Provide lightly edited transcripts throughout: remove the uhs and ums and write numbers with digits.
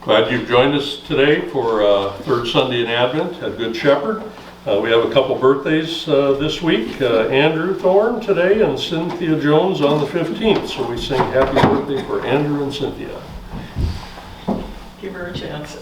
Glad you've joined us today for third Sunday in Advent at Good Shepherd. We have a couple birthdays this week. Andrew Thorne today and Cynthia Jones on the 15th. So we sing happy birthday for Andrew and Cynthia. Give her a chance.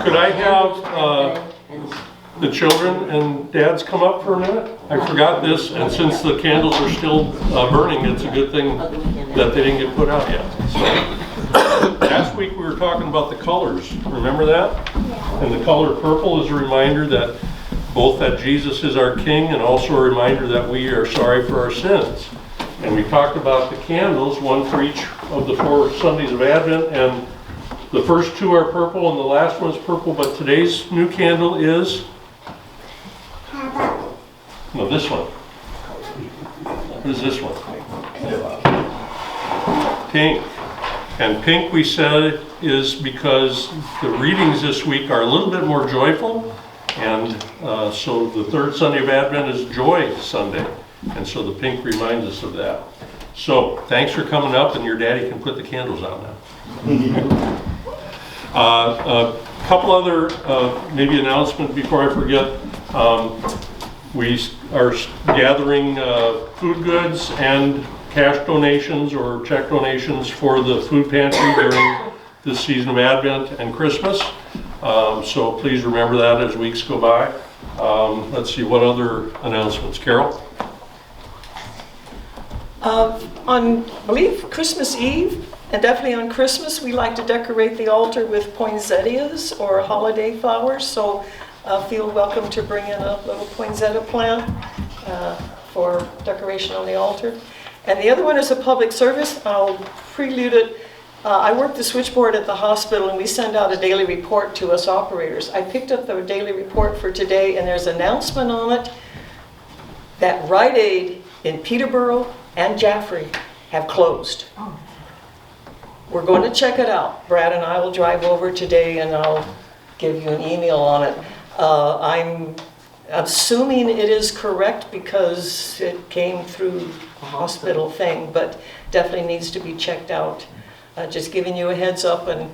Could I have the children and dads come up for a minute? I forgot this, and since the candles are still burning, it's a good thing that they didn't get put out yet. So, last week we were talking about the colors. Remember that? Yeah. And the color purple is a reminder that both that Jesus is our King and also a reminder that we are sorry for our sins. And we talked about the candles, one for each of the 4 Sundays of Advent, and the first 2 are purple and the last one's purple, but today's new candle is? No, this one. What is this one? Pink. And pink, we said, is because the readings this week are a little bit more joyful, and so the third Sunday of Advent is Joy Sunday, and so the pink reminds us of that. So, thanks for coming up, and your daddy can put the candles out now. A couple other maybe announcements before I forget. We are gathering food goods and cash donations or check donations for the food pantry during this season of Advent and Christmas. So please remember that as weeks go by. Let's see, what other announcements? Carol? On, I believe, Christmas Eve, and definitely on Christmas, we like to decorate the altar with poinsettias or holiday flowers. So feel welcome to bring in a little poinsettia plant for decoration on the altar. And the other one is a public service. I'll prelude it. I work the switchboard at the hospital, and we send out a daily report to us operators. I picked up the daily report for today, and there's an announcement on it that Rite Aid in Peterborough and Jaffrey have closed. We're going to check it out. Brad and I will drive over today, and I'll give you an email on it. I'm assuming it is correct because it came through a hospital thing, but definitely needs to be checked out. Just giving you a heads up, and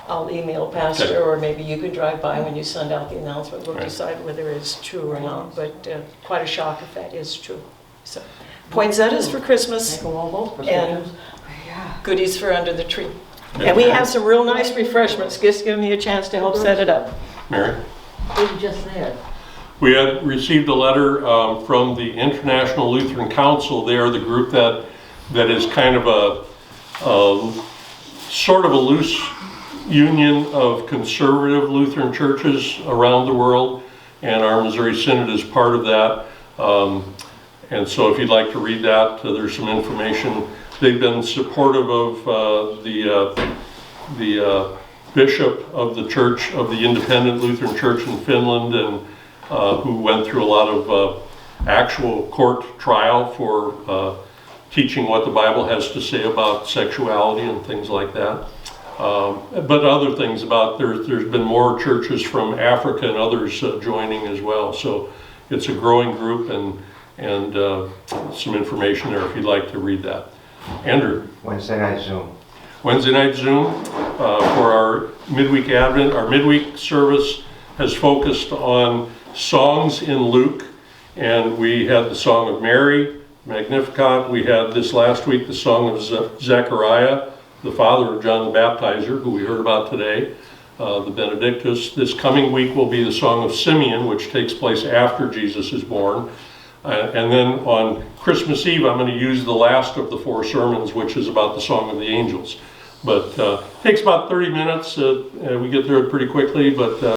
I'll email Pastor, okay. Or maybe you can drive by when you send out the announcement. We'll decide whether it's true or not, but quite a shock if that is true. So, poinsettias for Christmas and goodies for under the tree. And we have some real nice refreshments. Just give me a chance to help set it up. Mary? What you just said. We had received a letter from the International Lutheran Council. They are the group that is kind of a sort of a loose union of conservative Lutheran churches around the world, and our Missouri Synod is part of that. And so if you'd like to read that, there's some information. They've been supportive of the bishop of the Church of the Independent Lutheran Church in Finland, and who went through a lot of actual court trial for teaching what the Bible has to say about sexuality and things like that. But other things about, there's been more churches from Africa and others joining as well. So it's a growing group, and some information there if you'd like to read that. Andrew? Wednesday night Zoom. Wednesday night Zoom for our midweek Advent. Our midweek service has focused on songs in Luke, and we had the Song of Mary, Magnificat. We had this last week the Song of Zechariah, the father of John the Baptizer, who we heard about today, the Benedictus. This coming week will be the Song of Simeon, which takes place after Jesus is born. And then on Christmas Eve, I'm going to use the last of the 4 sermons, which is about the Song of the Angels. But it takes about 30 minutes. We get through it pretty quickly, but